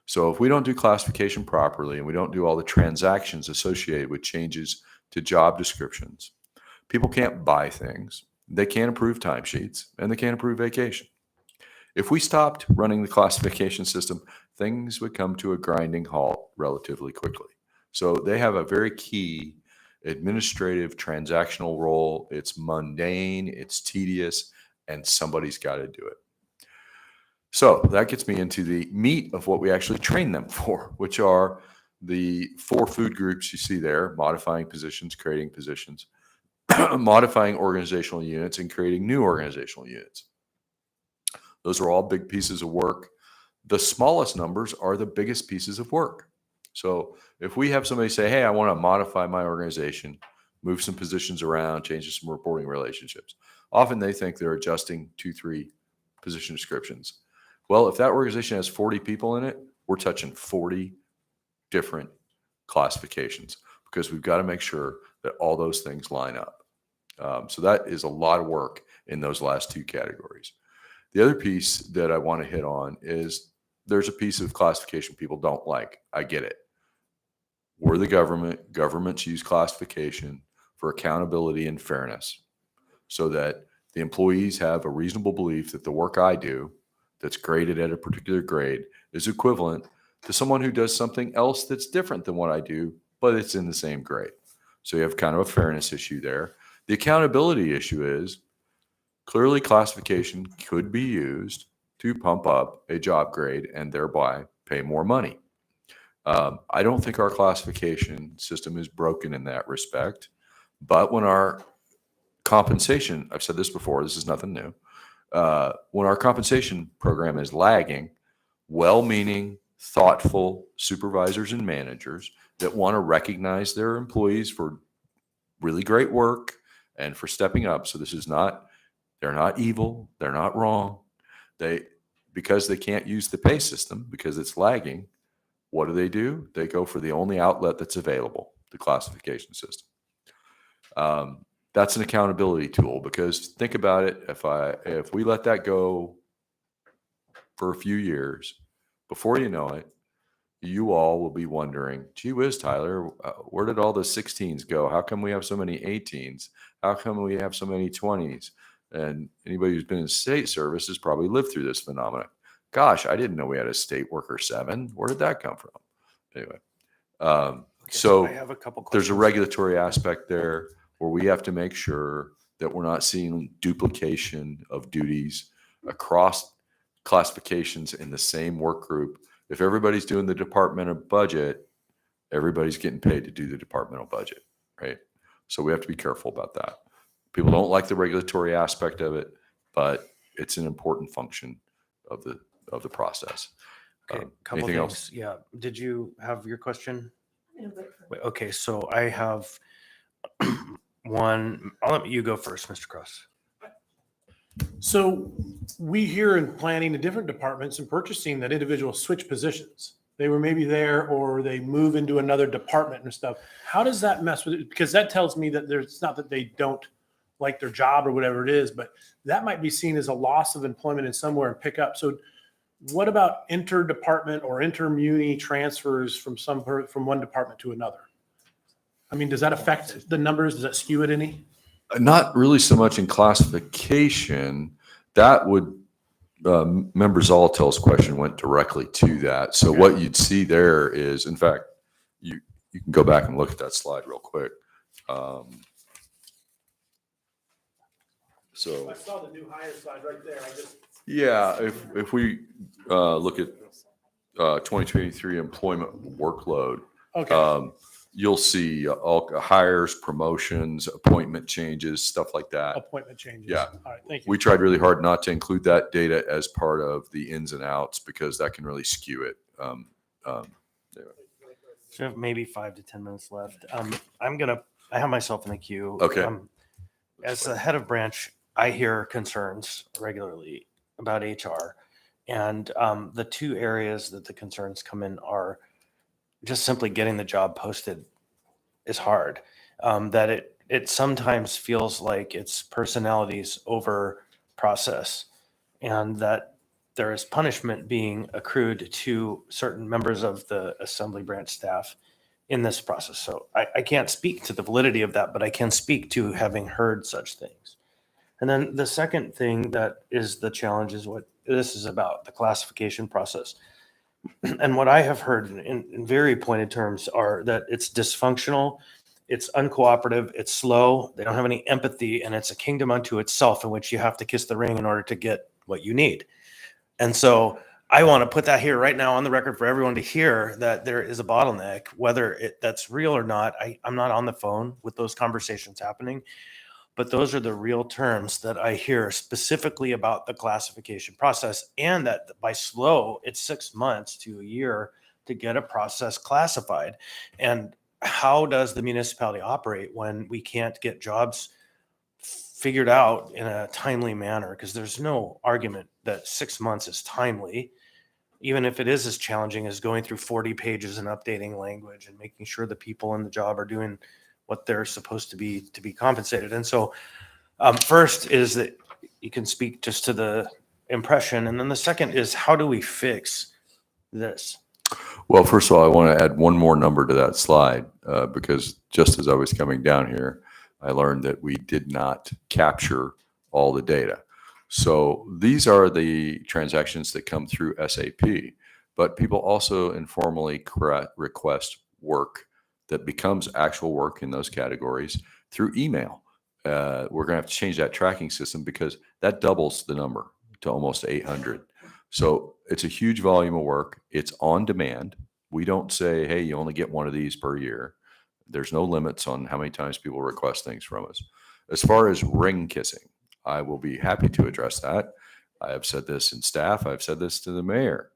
So if we don't do classification properly and we don't do all the transactions associated with changes to job descriptions, people can't buy things, they can't approve timesheets, and they can't approve vacation. If we stopped running the classification system, things would come to a grinding halt relatively quickly. So they have a very key administrative transactional role. It's mundane, it's tedious, and somebody's got to do it. So that gets me into the meat of what we actually train them for, which are the 4 food groups you see there: modifying positions, creating positions, modifying organizational units, and creating new organizational units. Those are all big pieces of work. The smallest numbers are the biggest pieces of work. So if we have somebody say, hey, I want to modify my organization, move some positions around, change some reporting relationships, often they think they're adjusting 2-3 position descriptions. Well, if that organization has 40 people in it, we're touching 40 different classifications because we've got to make sure that all those things line up. So that is a lot of work in those last 2 categories. The other piece that I want to hit on is there's a piece of classification people don't like. I get it. We're the government. Governments use classification for accountability and fairness so that the employees have a reasonable belief that the work I do that's graded at a particular grade is equivalent to someone who does something else that's different than what I do, but it's in the same grade. So you have kind of a fairness issue there. The accountability issue is clearly classification could be used to pump up a job grade and thereby pay more money. I don't think our classification system is broken in that respect, but when our compensation, I've said this before, this is nothing new. When our compensation program is lagging, well-meaning, thoughtful supervisors and managers that want to recognize their employees for really great work and for stepping up. So this is not, they're not evil, they're not wrong. Because they can't use the pay system because it's lagging, what do? They go for the only outlet that's available, the classification system. That's an accountability tool because think about it. If we let that go for a few years, before you know it, you all will be wondering, gee whiz, Tyler, where did all the 16s go? How come we have so many 18s? How come we have so many 20s? And anybody who's been in state service has probably lived through this phenomenon. Gosh, I didn't know we had a state worker 7. Where did that come from? Anyway, so I have a couple there's a questions. regulatory aspect there where we have to make sure that we're not seeing duplication of duties across classifications in the same work group. If everybody's doing the departmental budget, everybody's getting paid to do the departmental budget, right? So we have to be careful about that. People don't like the regulatory aspect of it, but it's an important function of the process. Okay, couple anything things. else? Yeah. Did you have your question? Wait, okay, so I have one. I'll let you go first, Mr. Cross. So we hear in planning in different departments and purchasing that individuals switch positions. They were maybe there or they move into another department and stuff. How does that mess with it? Because that tells me that it's not that they don't like their job or whatever it is, but that might be seen as a loss of employment in somewhere and pick up. So what about interdepartment or intermuni transfers from one department to another? I mean, does that affect the numbers? Does that skew it any? Not really so much in classification. That would, Member Zolotel's question went directly to that. So Okay. what you'd see there is, in fact, you can go back and look at that slide real quick. So I saw the new hire slide right there. yeah, if we look at 2023 employment workload, Okay. you'll see all hires, promotions, appointment changes, stuff like that. Appointment changes. Yeah. All right. Thank you. We tried really hard not to include that data as part of the ins and outs because that can really skew it. So I have maybe 5 to 10 minutes left. I have myself in the queue. Okay. As the head of branch, I hear concerns regularly about HR. And the two areas that the concerns come in are just simply getting the job posted is hard. That it sometimes feels like it's personalities over process, and that there is punishment being accrued to certain members of the assembly branch staff in this process. So I can't speak to the validity of that, but I can speak to having heard such things. And then the second thing that is the challenge is what this is about, the classification process. And what I have heard in very pointed terms are that it's dysfunctional, it's uncooperative, it's slow, they don't have any empathy, and it's a kingdom unto itself in which you have to kiss the ring in order to get what you need. And so I want to put that here right now on the record for everyone to hear that there is a bottleneck, whether that's real or not. I'm not on the phone with those conversations happening, but those are the real terms that I hear specifically about the classification process, and that by slow, it's 6 months to a year to get a process classified. And how does the municipality operate when we can't get jobs figured out in a timely manner? Because there's no argument that 6 months is timely, even if it is as challenging as going through 40 pages and updating language and making sure the people in the job are doing what they're supposed to be compensated. And so first is that you can speak just to the impression. And then the second is, how do we fix this? Well, first of all, I want to add one more number to that slide because just as I was coming down here, I learned that we did not capture all the data. So these are the transactions that come through SAP, but people also informally request work that becomes actual work in those categories through email. We're going to have to change that tracking system because that doubles the number to almost 800. So it's a huge volume of work. It's on demand. We don't say, hey, you only get one of these per year. There's no limits on how many times people request things from us. As far as ring kissing, I will be happy to address that. I have said this in staff. I've said this to the mayor,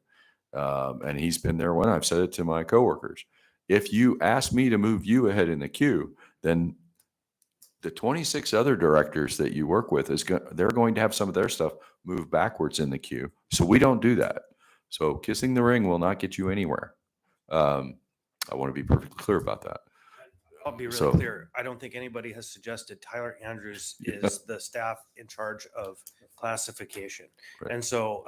and he's been there when I've said it to my coworkers. If you ask me to move you ahead in the queue, then the 26 other directors that you work with they're going to have some of their stuff move backwards in the queue. So we don't do that. So kissing the ring will not get you anywhere. I want to be perfectly clear about that. I'll be really clear. I don't think anybody has suggested Tyler Andrews is the staff in charge of classification. Right. And so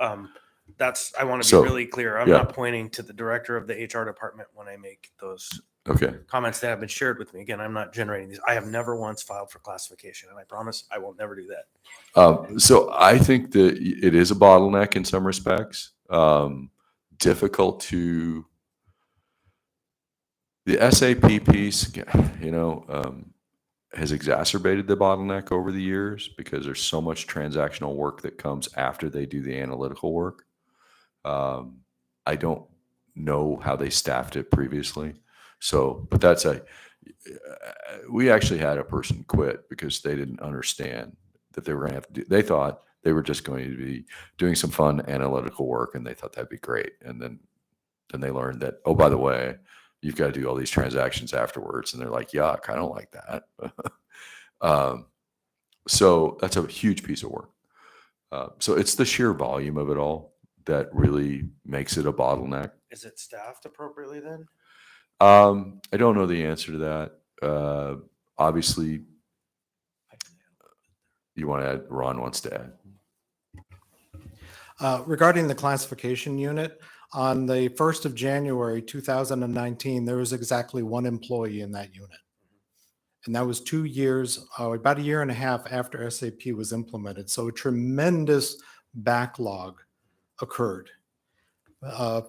I want to So, be really clear. I'm yeah. not pointing to the director of the HR department when I make those Okay. comments that have been shared with me. Again, I'm not generating these. I have never once filed for classification, and I promise I will never do that. So I think that it is a bottleneck in some respects. Difficult to the SAP piece, has exacerbated the bottleneck over the years because there's so much transactional work that comes after they do the analytical work. I don't know how they staffed it previously. So, but we actually had a person quit because they didn't understand that they were going to have to do, they thought they were just going to be doing some fun analytical work and they thought that'd be great. And then they learned that, oh, by the way, you've got to do all these transactions afterwards. And they're like, yuck, I don't like that. So that's a huge piece of work. So it's the sheer volume of it all that really makes it a bottleneck. Is it staffed appropriately then? I don't know the answer to that. Obviously, you want to add, Ron wants to add. Regarding the classification unit, on the 1st of January, 2019, there was exactly one employee in that unit. And that was 2 years, about a year and a half after SAP was implemented. So a tremendous backlog occurred.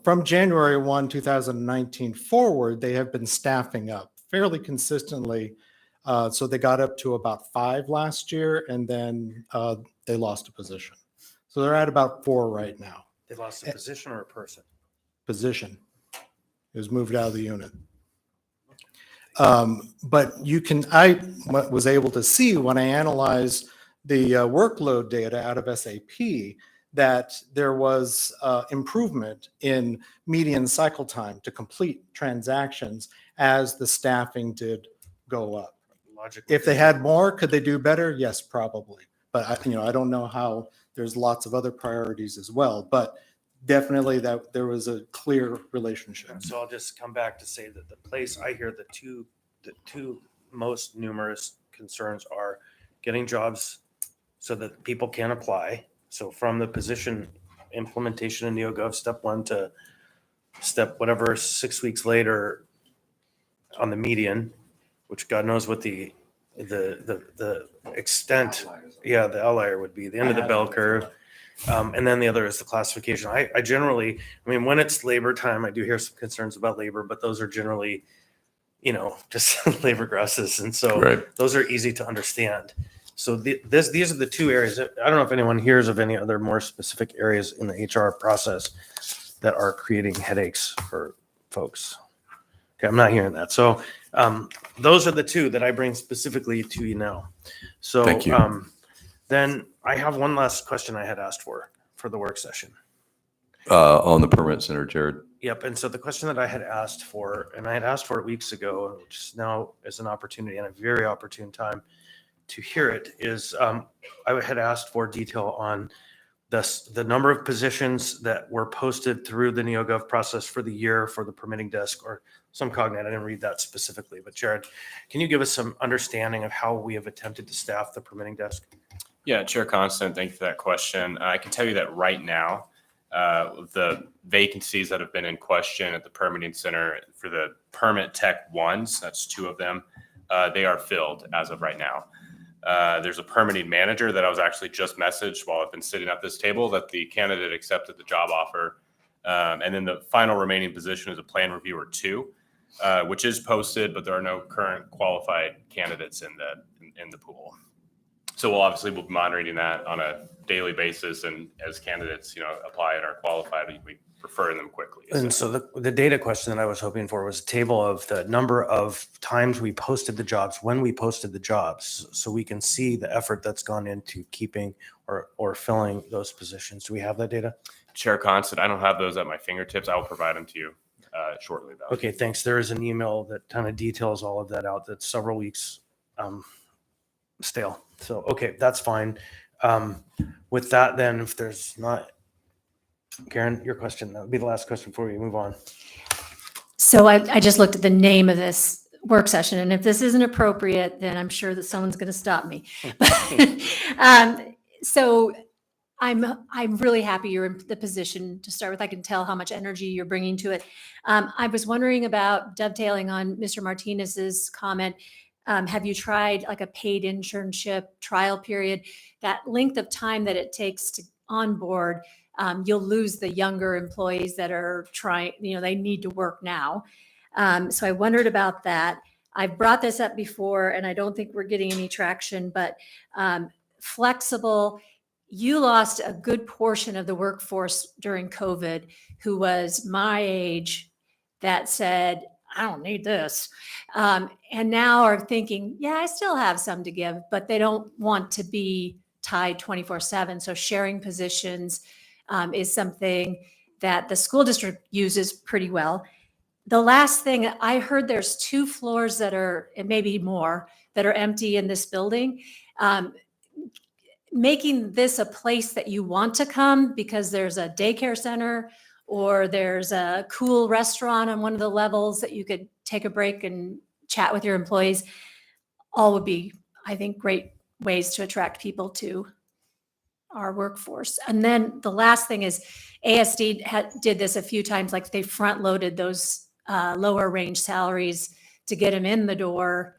From January 1, 2019 forward, they have been staffing up fairly consistently. So they got up to about 5 last year, and then they lost a position. So they're at about 4 right now. They lost a position or a person? Position. It was moved out of the unit. But I was able to see when I analyzed the workload data out of SAP that there was improvement in median cycle time to complete transactions as the staffing did go up. Logically. If they had more, could they do better? Yes, probably. But I don't know how. There's lots of other priorities as well, but definitely that there was a clear relationship. So I'll just come back to say that the place I hear the two most numerous concerns are getting jobs so that people can apply. So from the position implementation in NeoGov step 1 to step whatever 6 weeks later on the median, which God knows what the extent, the outlier would be, the end of the bell curve. And then the other is the classification. I generally, when it's labor time, I do hear some concerns about labor, but those are generally, just labor grosses. And so those are easy to understand. So these are the two areas. I don't know if anyone hears of any other more specific areas in the HR process that are creating headaches for folks. Okay, I'm not hearing that. So those are the two that I bring specifically to you now. So Thank you. Then I have one last question I had asked for the work session. On the permit center, Jared. Yep. And so the question that I had asked for, and I had asked for it weeks ago, which now is an opportunity and a very opportune time to hear it, is I had asked for detail on the number of positions that were posted through the NeoGov process for the year for the permitting desk or some cognate. I didn't read that specifically, but Jared, can you give us some understanding of how we have attempted to staff the permitting desk? Yeah, Chair Constant, thank you for that question. I can tell you that right now, the vacancies that have been in question at the permitting center for the permit tech ones, that's 2 of them, they are filled as of right now. There's a permitting manager that I was actually just messaged while I've been sitting at this table that the candidate accepted the job offer. And then the final remaining position is a plan reviewer 2, which is posted, but there are no current qualified candidates in the pool. So we'll be monitoring that on a daily basis, and as candidates, apply and are qualified, we prefer them quickly. And so the data question that I was hoping for was a table of the number of times we posted the jobs, when we posted the jobs, so we can see the effort that's gone into keeping or filling those positions. Do we have that data? Chair Constant, I don't have those at my fingertips. I will provide them to you shortly, though. Okay, thanks. There is an email that kind of details all of that out. That's several weeks stale. So, okay, that's fine. With that, then, if there's not, Karen, your question, that would be the last question before we move on. So I just looked at the name of this work session, and if this isn't appropriate, then I'm sure that someone's going to stop me. So I'm really happy you're in the position to start with. I can tell how much energy you're bringing to it. I was wondering about dovetailing on Mr. Martinez's comment. Have you tried like a paid internship trial period? That length of time that it takes to onboard, you'll lose the younger employees that are trying, they need to work now. So I wondered about that. I've brought this up before and I don't think we're getting any traction, but flexible. You lost a good portion of the workforce during COVID who was my age that said, I don't need this. And now are thinking, yeah, I still have some to give, but they don't want to be tied 24/7. So sharing positions is something that the school district uses pretty well. The last thing I heard, there's 2 floors that are, and maybe more, that are empty in this building. Making this a place that you want to come because there's a daycare center or there's a cool restaurant on one of the levels that you could take a break and chat with your employees, all would be, I think, great ways to attract people to our workforce. And then the last thing is ASD did this a few times, like they front loaded those lower range salaries to get them in the door,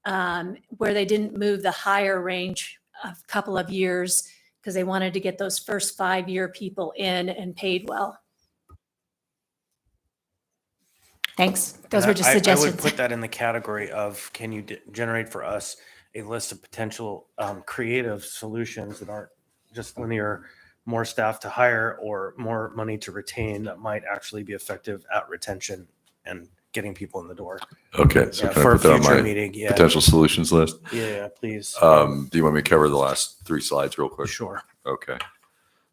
where they didn't move the higher range a couple of years because they wanted to get those first 5-year people in and paid well. Thanks. Those were just I suggestions. would put that in the category of, can you generate for us a list of potential creative solutions that aren't just linear, more staff to hire or more money to retain that might actually be effective at retention and getting people in the door. Okay, so Yeah, can I for a put that on future my meeting, yeah. potential solutions list? Yeah, please. Do you want me to cover the last 3 slides real quick? Sure. Okay.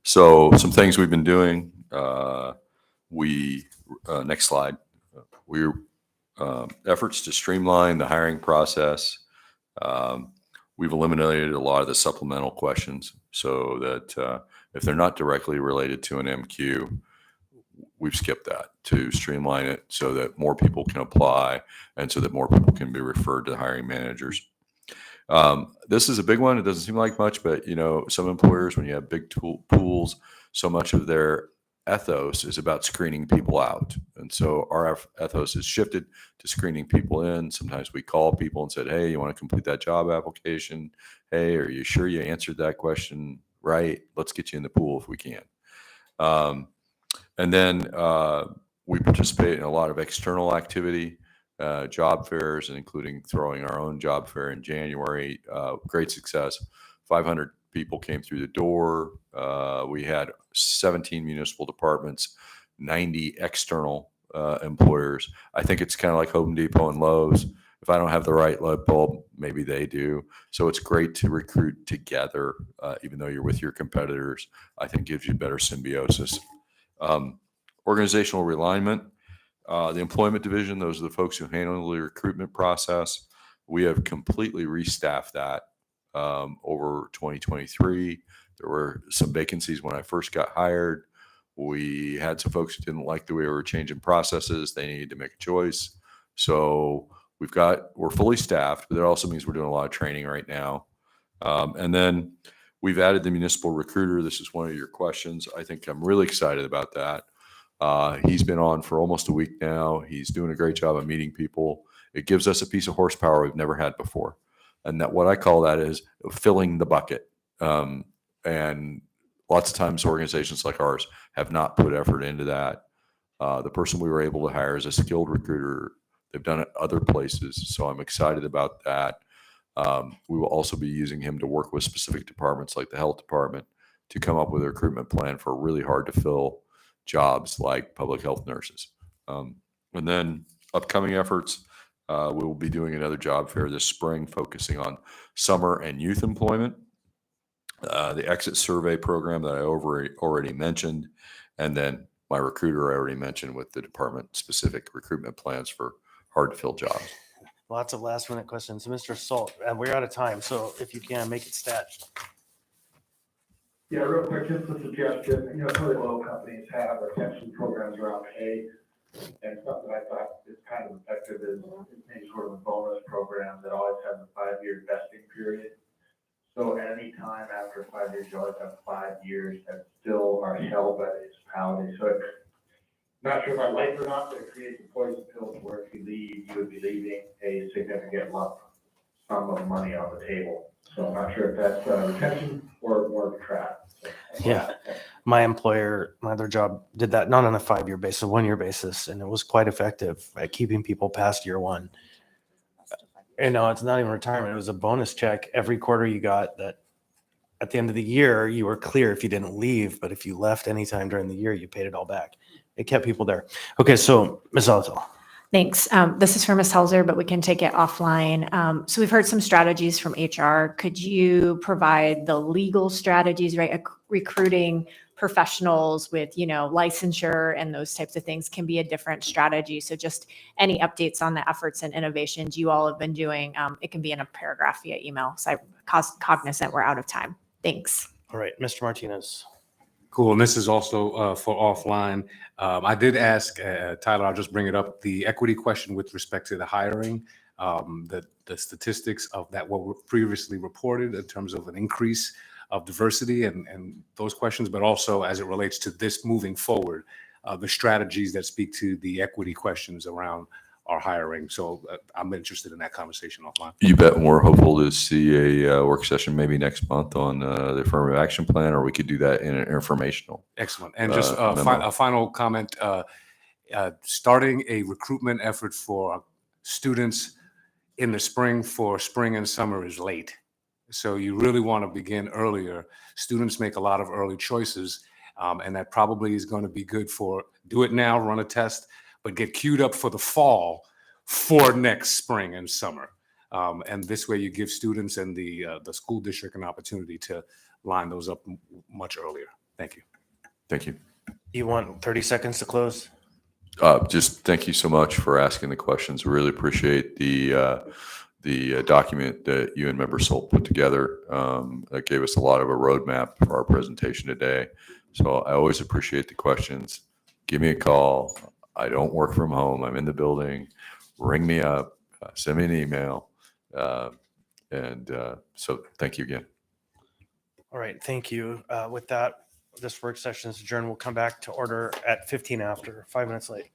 So some things we've been doing. Next slide. Efforts to streamline the hiring process. We've eliminated a lot of the supplemental questions so that if they're not directly related to an MQ, we've skipped that to streamline it so that more people can apply and so that more people can be referred to hiring managers. This is a big one. It doesn't seem like much, but some employers, when you have big pools, so much of their ethos is about screening people out. And so our ethos has shifted to screening people in. Sometimes we call people and said, hey, you want to complete that job application? Hey, are you sure you answered that question right? Let's get you in the pool if we can. And then we participate in a lot of external activity, job fairs, and including throwing our own job fair in January. Great success. 500 people came through the door. We had 17 municipal departments, 90 external employers. I think it's kind of like Home Depot and Lowe's. If I don't have the right light bulb, maybe they do. So it's great to recruit together, even though you're with your competitors. I think gives you better symbiosis. Organizational realignment. The employment division, those are the folks who handle the recruitment process. We have completely restaffed that over 2023. There were some vacancies when I first got hired. We had some folks who didn't like the way we were changing processes. They needed to make a choice. So we're fully staffed, but that also means we're doing a lot of training right now. And then we've added the municipal recruiter. This is one of your questions. I think I'm really excited about that. He's been on for almost a week now. He's doing a great job of meeting people. It gives us a piece of horsepower we've never had before. And that what I call that is filling the bucket. And lots of times organizations like ours have not put effort into that. The person we were able to hire is a skilled recruiter. They've done it other places. So I'm excited about that. We will also be using him to work with specific departments like the health department to come up with a recruitment plan for really hard to fill jobs like public health nurses. And then upcoming efforts, we will be doing another job fair this spring focusing on summer and youth employment, the exit survey program that I already mentioned, and then my recruiter I already mentioned with the department specific recruitment plans for hard to fill jobs. Lots of last minute questions. Mr. Salt, we're out of time. So if you can make it stat. Yeah, real quick, just a suggestion. Some of the oil companies have retention programs around pay, and something I thought is kind of effective is maybe sort of a bonus program that always has a 5-year vesting period. So at any time after 5 years, you always have 5 years that still are held by the municipality. So it's not sure if I like it or not, but it creates a poison pill to where if you leave, you would be leaving a significant lump sum of money on the table. So I'm not sure if that's retention or more of a trap. So, Yeah. My employer, my other job did that not on a 5-year basis, a 1-year basis, and it was quite effective at keeping people past year one. And no, it's not even retirement. It was a bonus check every quarter you got that at the end of the year, you were clear if you didn't leave, but if you left anytime during the year, you paid it all back. It kept people there. Okay, so Ms. Alto. Thanks. This is for Ms. Helzer, but we can take it offline. So we've heard some strategies from HR. Could you provide the legal strategies, right? Recruiting professionals with, licensure and those types of things can be a different strategy. So just any updates on the efforts and innovations you all have been doing, it can be in a paragraph via email. So I'm cognizant we're out of time. Thanks. All right, Mr. Martinez. Cool. And this is also for offline. I did ask Tyler, I'll just bring it up, the equity question with respect to the hiring, the statistics of that, what were previously reported in terms of an increase of diversity and those questions, but also as it relates to this moving forward, the strategies that speak to the equity questions around our hiring. So I'm interested in that conversation offline. You bet. We're hopeful to see a work session maybe next month on the affirmative action plan, or we could do that in an informational. Excellent. And just memo. a final comment, starting a recruitment effort for students in the spring for spring and summer is late. So you really want to begin earlier. Students make a lot of early choices, and that probably is going to be good for do it now, run a test, but get queued up for the fall for next spring and summer. And this way you give students and the school district an opportunity to line those up much earlier. Thank you. Thank you. You want 30 seconds to close? Just thank you so much for asking the questions. We really appreciate the document that you and Member Solt put together. That gave us a lot of a roadmap for our presentation today. So I always appreciate the questions. Give me a call. I don't work from home. I'm in the building. Ring me up. Send me an email. So thank you again. All right, thank you. With that, this work session is adjourned. We'll come back to order at 15 after, 5 minutes late.